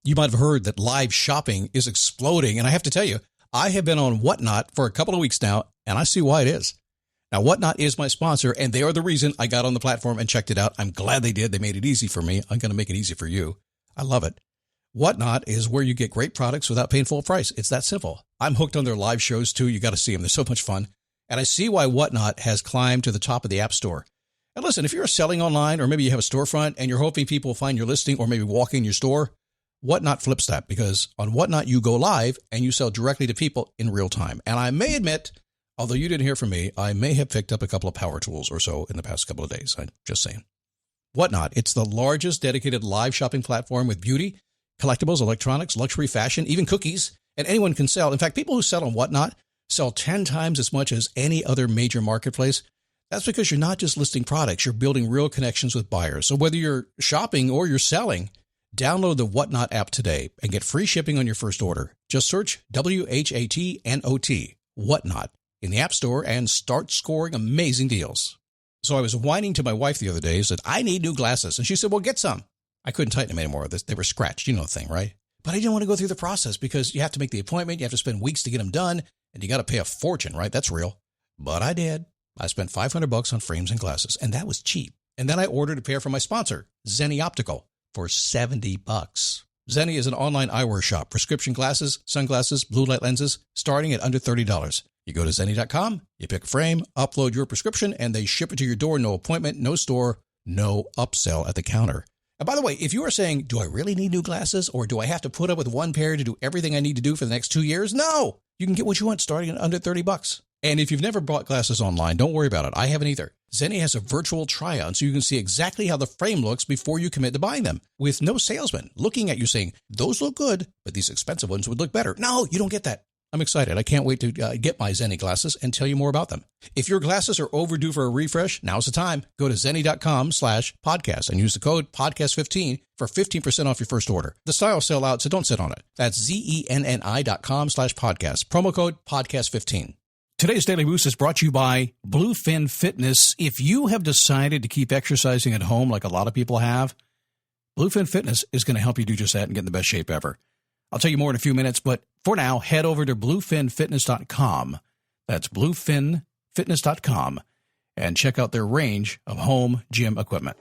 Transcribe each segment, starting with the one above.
You might have heard that live shopping is exploding. And I have to tell you, I have been on Whatnot for a couple of weeks now, and I see why it is. Now, Whatnot is my sponsor, and they are the reason I got on the platform and checked it out. I'm glad they did. They made it easy for me. I'm going to make it easy for you. I love it. Whatnot is where you get great products without paying full price. It's that simple. I'm hooked on their live shows, too. You got to see them. They're so much fun. And I see why Whatnot has climbed to the top of the App Store. And listen, if you're selling online, or maybe you have a storefront and you're hoping people will find your listing or maybe walk in your store, Whatnot flips that, because on Whatnot, you go live and you sell directly to people in real time. And I may admit, although you didn't hear from me, I may have picked up a couple of power tools or so in the past couple of days. I'm just saying. Whatnot, it's the largest dedicated live shopping platform with beauty, collectibles, electronics, luxury, fashion, even cookies, and anyone can sell. In fact, people who sell on Whatnot sell 10 times as much as any other major marketplace. That's because you're not just listing products, you're building real connections with buyers. So whether you're shopping or you're selling, download the Whatnot app today and get free shipping on your first order. Just search WHATNOT, Whatnot, in the App Store and start scoring amazing deals. So I was whining to my wife the other day, said, I need new glasses. And she said, well, get some. I couldn't tighten them anymore. They were scratched. You know the thing, right? But I didn't want to go through the process because you have to make the appointment. You have to spend weeks to get them done. And you got to pay a fortune, right? That's real. But I did. I spent $500 on frames and glasses, and that was cheap. And then I ordered a pair from my sponsor, Zenni Optical, for $70. Zenni is an online eyewear shop, prescription glasses, sunglasses, blue light lenses, starting at under $30. You go to Zenni.com, you pick a frame, upload your prescription, and they ship it to your door. No appointment, no store, no upsell at the counter. And by the way, if you are saying, do I really need new glasses, or do I have to put up with one pair to do everything I need to do for the next 2 years? No! You can get what you want starting at under $30. And if you've never bought glasses online, don't worry about it. I haven't either. Zenni has a virtual try-on so you can see exactly how the frame looks before you commit to buying them, with no salesman looking at you saying, those look good, but these expensive ones would look better. No, you don't get that. I'm excited. I can't wait to get my Zenni glasses and tell you more about them. If your glasses are overdue for a refresh, now's the time. Go to Zenni.com/podcast and use the code podcast15 for 15% off your first order. The styles sell out, so don't sit on it. That's Zenni.com/podcast. Promo code podcast15. Today's Daily Boost is brought to you by Bluefin Fitness. If you have decided to keep exercising at home like a lot of people have, Bluefin Fitness is going to help you do just that and get in the best shape ever. I'll tell you more in a few minutes, but for now, head over to bluefinfitness.com. That's bluefinfitness.com, and check out their range of home gym equipment.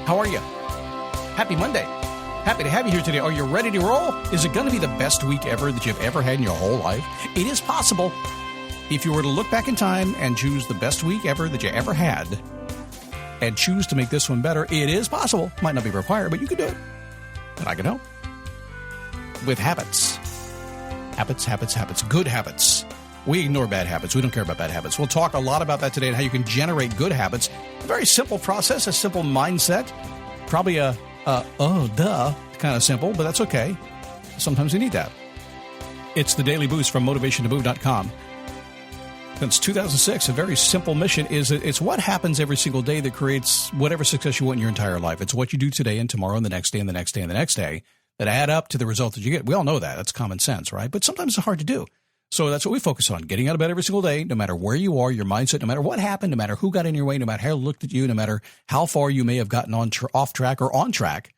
How are you? Happy Monday. Happy to have you here today. Are you ready to roll? Is it going to be the best week ever that you've ever had in your whole life? It is possible. If you were to look back in time and choose the best week ever that you ever had and choose to make this one better, it is possible. Might not be required, but you could do it. And I can help. With habits. Habits. Good habits. We ignore bad habits. We don't care about bad habits. We'll talk a lot about that today and how you can generate good habits. A very simple process, a simple mindset. Probably a kind of simple, but that's okay. Sometimes we need that. It's the Daily Boost from motivationtomove.com. Since 2006, a very simple mission is it's what happens every single day that creates whatever success you want in your entire life. It's what you do today and tomorrow and the next day and the next day and the next day that add up to the result that you get. We all know that. That's common sense, right? But sometimes it's hard to do. So that's what we focus on, getting out of bed every single day, no matter where you are, your mindset, no matter what happened, no matter who got in your way, no matter how looked at you, no matter how far you may have gotten off track or on track.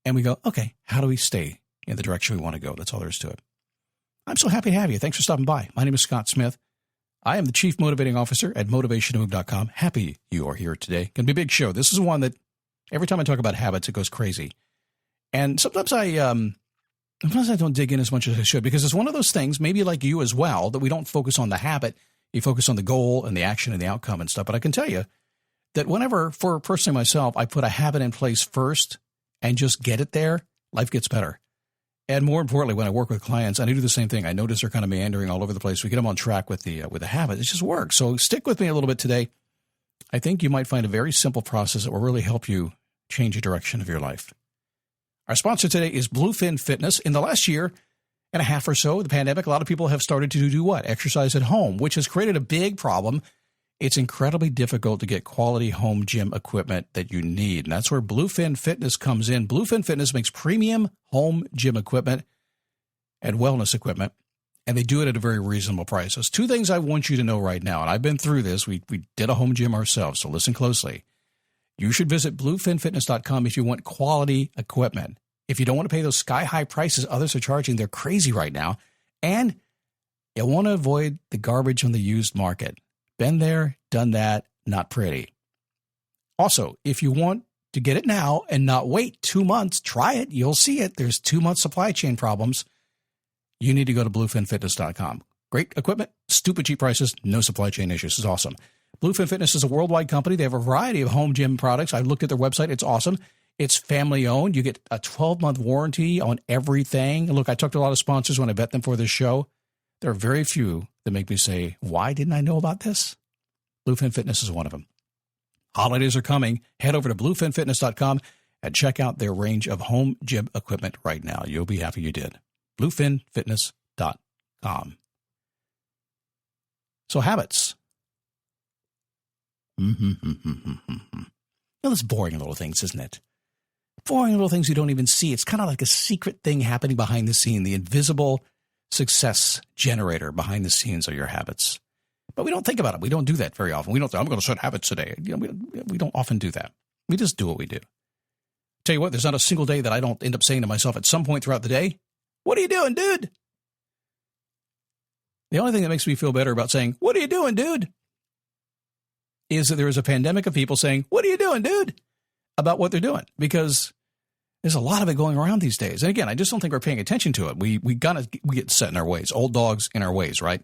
And we go, okay, how do we stay in the direction we want to go? That's all there is to it. I'm so happy to have you. Thanks for stopping by. My name is Scott Smith. I am the Chief Motivating Officer at motivationtomove.com. Happy you are here today. Going to be a big show. This is one that every time I talk about habits, it goes crazy. And sometimes I don't dig in as much as I should because it's one of those things, maybe like you as well, that we don't focus on the habit. You focus on the goal and the action and the outcome and stuff. But I can tell you that whenever, for personally myself, I put a habit in place first and just get it there, life gets better. And more importantly, when I work with clients, I do the same thing. I notice they're kind of meandering all over the place. We get them on track with the habit. It just works. So stick with me a little bit today. I think you might find a very simple process that will really help you change the direction of your life. Our sponsor today is Bluefin Fitness. In the last year and a half or so, the pandemic, a lot of people have started to do what? Exercise at home, which has created a big problem it's incredibly difficult to get quality home gym equipment that you need. And that's where Bluefin Fitness comes in. Bluefin Fitness makes premium home gym equipment and wellness equipment, and they do it at a very reasonable price. There's two things I want you to know right now, and I've been through this. We did a home gym ourselves, so listen closely. You should visit bluefinfitness.com if you want quality equipment. If you don't want to pay those sky-high prices others are charging, they're crazy right now. And you want to avoid the garbage on the used market. Been there, done that, not pretty. Also, if you want to get it now and not wait 2 months, try it. You'll see it. There's 2 month supply chain problems. You need to go to bluefinfitness.com. Great equipment, stupid cheap prices, no supply chain issues. This is awesome. Bluefin Fitness is a worldwide company. They have a variety of home gym products. I looked at their website. It's awesome. It's family owned. You get a 12-month warranty on everything. And look, I talked to a lot of sponsors when I bet them for this show. There are very few that make me say, why didn't I know about this? Bluefin Fitness is one of them. Holidays are coming. Head over to bluefinfitness.com and check out their range of home gym equipment right now. You'll be happy you did. bluefinfitness.com. So habits. Now, that's boring little things, isn't it? Boring little things you don't even see. It's kind of like a secret thing happening behind the scene, the invisible success generator behind the scenes of your habits. But we don't think about it. We don't do that very often. We don't think, I'm going to set habits today. We don't often do that. We just do what we do. Tell you what, there's not a single day that I don't end up saying to myself at some point throughout the day, what are you doing, dude? The only thing that makes me feel better about saying, what are you doing, dude? Is that there is a pandemic of people saying, what are you doing, dude? About what they're doing. Because there's a lot of it going around these days. And again, I just don't think we're paying attention to it. We get set in our ways. Old dogs in our ways, right?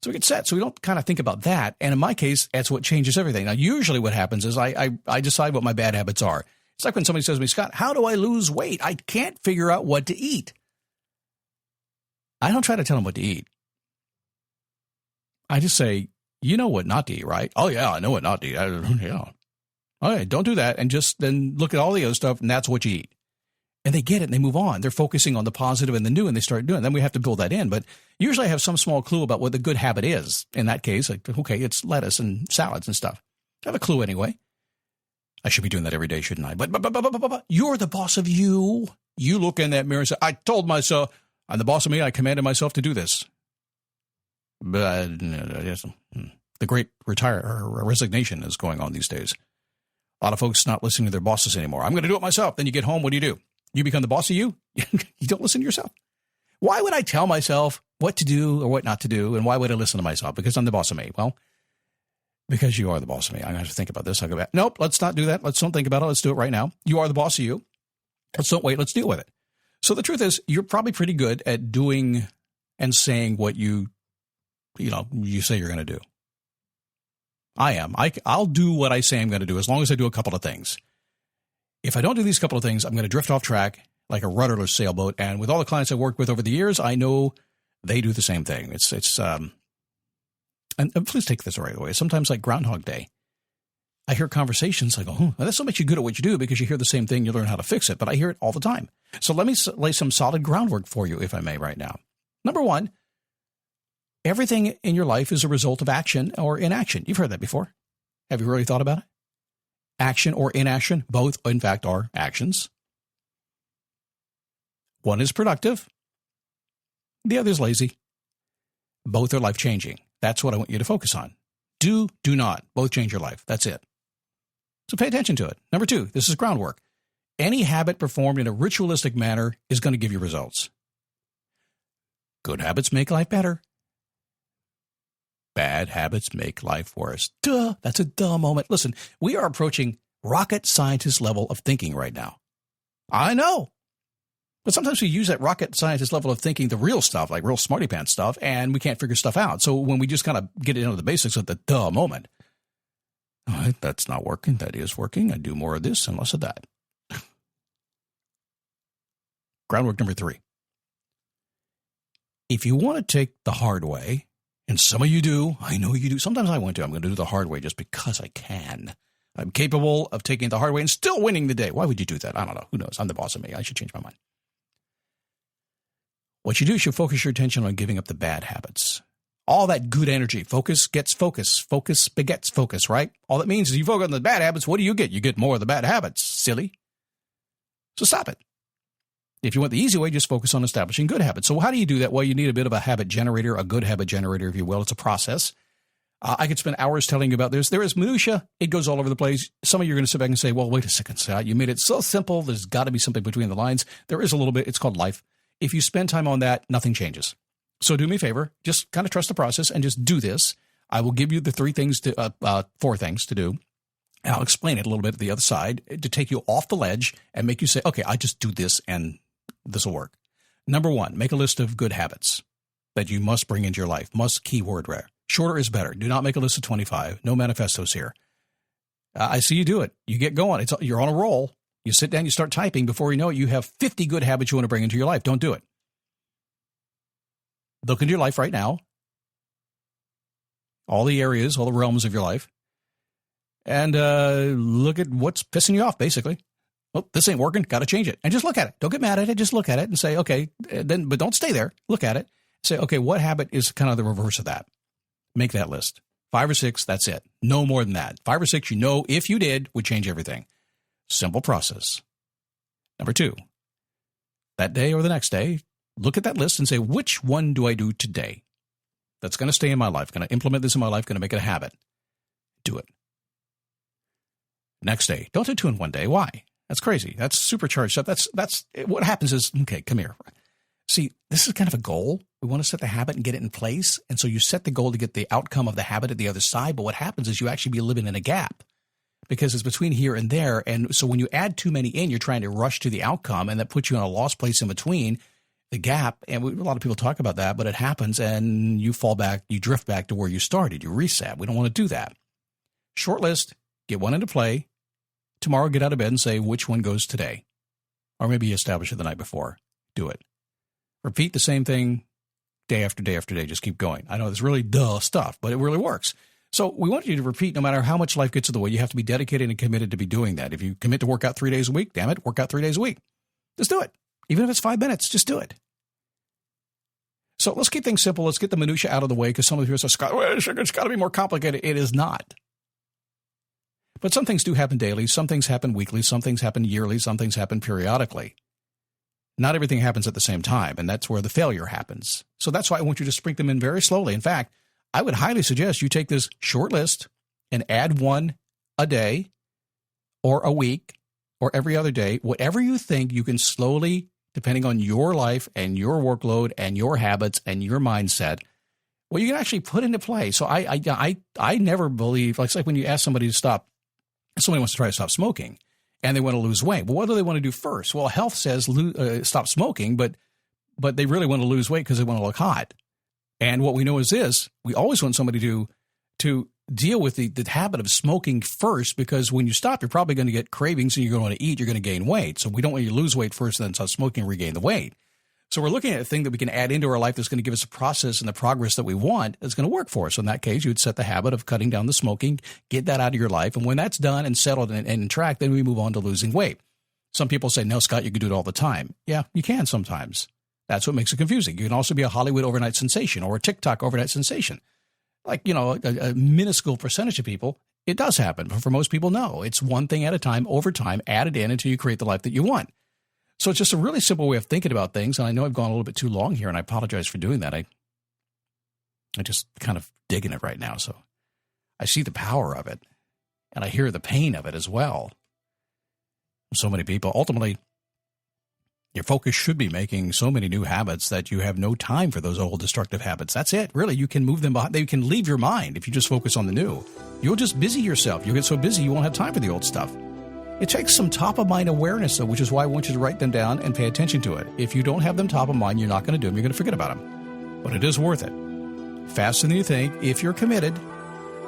So we get set. So we don't kind of think about that. And in my case, that's what changes everything. Now, usually what happens is I decide what my bad habits are. It's like when somebody says to me, Scott, how do I lose weight? I can't figure out what to eat. I don't try to tell them what to eat. I just say, you know what not to eat, right? Oh, yeah, I know what not to eat. Yeah. All right, don't do that. And just then look at all the other stuff, and that's what you eat. And they get it, and they move on. They're focusing on the positive and the new, and they start doing it. Then we have to build that in. But usually I have some small clue about what the good habit is. In that case, like, okay, it's lettuce and salads and stuff. I have a clue anyway. I should be doing that every day, shouldn't I? But you're the boss of you. You look in that mirror and say, I told myself, I'm the boss of me. I commanded myself to do this. But the great resignation is going on these days. A lot of folks not listening to their bosses anymore. I'm going to do it myself. Then you get home. What do? You become the boss of you? You don't listen to yourself. Why would I tell myself what to do or what not to do? And why would I listen to myself? Because I'm the boss of me. Well, because you are the boss of me. I'm going to have to think about this. I'll go back. Nope, let's not do that. Let's don't think about it. Let's do it right now. You are the boss of you. Let's don't wait. Let's deal with it. So the truth is, you're probably pretty good at doing and saying what you say you're going to do. I am. I'll do what I say I'm going to do as long as I do a couple of things. If I don't do these couple of things, I'm going to drift off track like a rudderless sailboat. And with all the clients I've worked with over the years, I know they do the same thing. And please take this the right way. Sometimes like Groundhog Day, I hear conversations. I go, well, that's what makes you good at what you do because you hear the same thing, you learn how to fix it. But I hear it all the time. So let me lay some solid groundwork for you, if I may, right now. Number one, everything in your life is a result of action or inaction. You've heard that before. Have you really thought about it? Action or inaction, both, in fact, are actions. One is productive. The other is lazy. Both are life-changing. That's what I want you to focus on. Do not. Both change your life. That's it. So pay attention to it. Number two, this is groundwork. Any habit performed in a ritualistic manner is going to give you results. Good habits make life better. Bad habits make life worse. Duh, that's a duh moment. Listen, we are approaching rocket scientist level of thinking right now. I know. But sometimes we use that rocket scientist level of thinking, the real stuff, like real smarty pants stuff, and we can't figure stuff out. So when we just kind of get into the basics of the duh moment, all right, that's not working. That is working. I do more of this and less of that. Groundwork number three. If you want to take the hard way, and some of you do, I know you do. Sometimes I'm going to do the hard way just because I can. I'm capable of taking the hard way and still winning the day. Why would you do that? I don't know. Who knows? I'm the boss of me. I should change my mind. What you do is you focus your attention on giving up the bad habits. All that good energy. Focus gets focus. Focus begets focus, right? All that means is you focus on the bad habits. What do you get? You get more of the bad habits, silly. So stop it. If you want the easy way, just focus on establishing good habits. So how do you do that? Well, you need a bit of a habit generator, a good habit generator, if you will. It's a process. I could spend hours telling you about this. There is minutia. It goes all over the place. Some of you are going to sit back and say, well, wait a second, Scott. You made it so simple. There's got to be something between the lines. There is a little bit. It's called life. If you spend time on that, nothing changes. So do me a favor. Just kind of trust the process and just do this. I will give you the four things to do. And I'll explain it a little bit at the other side to take you off the ledge and make you say, okay, I just do this and this will work. Number one, make a list of good habits that you must bring into your life. Must, keyword rare. Shorter is better. Do not make a list of 25. No manifestos here. I see you do it. You get going. You're on a roll. You sit down, you start typing. Before you know it, you have 50 good habits you want to bring into your life. Don't do it. Look into your life right now. All the areas, all the realms of your life. And look at what's pissing you off, basically. Oh, this ain't working. Got to change it. And just look at it. Don't get mad at it. Just look at it and say, okay, but don't stay there. Look at it. Say, okay, what habit is kind of the reverse of that? Make that list. 5 or 6, that's it. No more than that. 5 or 6, if you did, would change everything. Simple process. Number 2, that day or the next day, look at that list and say, which one do I do today? That's going to stay in my life. Going to implement this in my life. Going to make it a habit. Do it. Next day. Don't do 2 in one day. Why? That's crazy. That's supercharged stuff. That's what happens is, okay, come here. See, this is kind of a goal. We want to set the habit and get it in place. And so you set the goal to get the outcome of the habit at the other side. But what happens is you actually be living in a gap because it's between here and there. And so when you add too many in, you're trying to rush to the outcome, and that puts you in a lost place in between the gap. And a lot of people talk about that, but it happens and you fall back, you drift back to where you started. You reset. We don't want to do that. Short list, get one into play. Tomorrow, get out of bed and say which one goes today. Or maybe you establish it the night before. Do it. Repeat the same thing day after day after day. Just keep going. I know it's really duh stuff, but it really works. So we want you to repeat no matter how much life gets in the way. You have to be dedicated and committed to be doing that. If you commit to work out 3 days a week, damn it, work out 3 days a week. Just do it. Even if it's 5 minutes, just do it. So let's keep things simple. Let's get the minutia out of the way because some of you say, Scott, it's got to be more complicated. It is not. But some things do happen daily. Some things happen weekly. Some things happen yearly. Some things happen periodically. Not everything happens at the same time, and that's where the failure happens. So that's why I want you to sprinkle them in very slowly. In fact, I would highly suggest you take this short list and add one a day or a week or every other day, whatever you think you can slowly, depending on your life and your workload and your habits and your mindset, well, you can actually put into play. So I never believe, like when you ask somebody to stop, somebody wants to try to stop smoking and they want to lose weight. Well, what do they want to do first? Well, health says stop smoking, but they really want to lose weight because they want to look hot. And what we know is this: we always want somebody to deal with the habit of smoking first, because when you stop, you're probably going to get cravings and you're going to want to eat, you're going to gain weight. So we don't want you to lose weight first and then stop smoking and regain the weight. So we're looking at a thing that we can add into our life that's going to give us a process and the progress that we want that's going to work for us. So in that case, you would set the habit of cutting down the smoking, get that out of your life. And when that's done and settled and in track, then we move on to losing weight. Some people say, no, Scott, you can do it all the time. Yeah, you can sometimes. That's what makes it confusing. You can also be a Hollywood overnight sensation or a TikTok overnight sensation. Like, a minuscule percentage of people, it does happen. But for most people, no. It's one thing at a time, over time, added in until you create the life that you want. So it's just a really simple way of thinking about things. And I know I've gone a little bit too long here, and I apologize for doing that. I just kind of digging it right now. So I see the power of it, and I hear the pain of it as well. So many people, ultimately, your focus should be making so many new habits that you have no time for those old destructive habits. That's it. Really, you can move them behind. They can leave your mind if you just focus on the new. You'll just busy yourself. You'll get so busy you won't have time for the old stuff. It takes some top-of-mind awareness, though, which is why I want you to write them down and pay attention to it. If you don't have them top of mind, you're not going to do them. You're going to forget about them. But it is worth it. Faster than you think. If you're committed,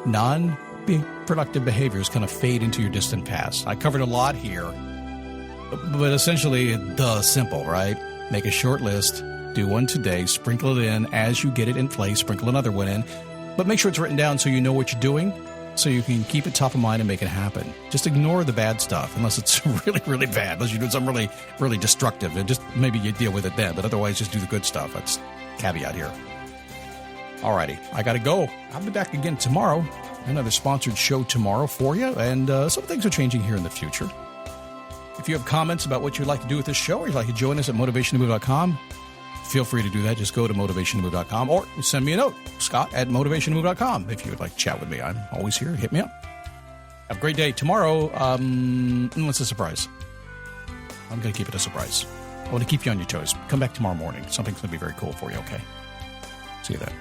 non-productive behaviors kind of fade into your distant past. I covered a lot here, but essentially, simple, right? Make a short list, do one today, sprinkle it in as you get it in place, sprinkle another one in, but make sure it's written down so you know what you're doing, so you can keep it top of mind and make it happen. Just ignore the bad stuff, unless it's really, really bad, unless you're doing something really, really destructive, and just maybe you deal with it then, but otherwise just do the good stuff. That's caveat here. Alrighty, I got to go. I'll be back again tomorrow. Another sponsored show tomorrow for you, and some things are changing here in the future. If you have comments about what you'd like to do with this show, or you'd like to join us at motivationtomove.com, feel free to do that. Just go to motivationtomove.com or send me a note, scott@motivationtomove.com. If you would like to chat with me, I'm always here. Hit me up. Have a great day. Tomorrow, what's a surprise? I'm going to keep it a surprise. I want to keep you on your toes. Come back tomorrow morning. Something's going to be very cool for you, okay? See you then.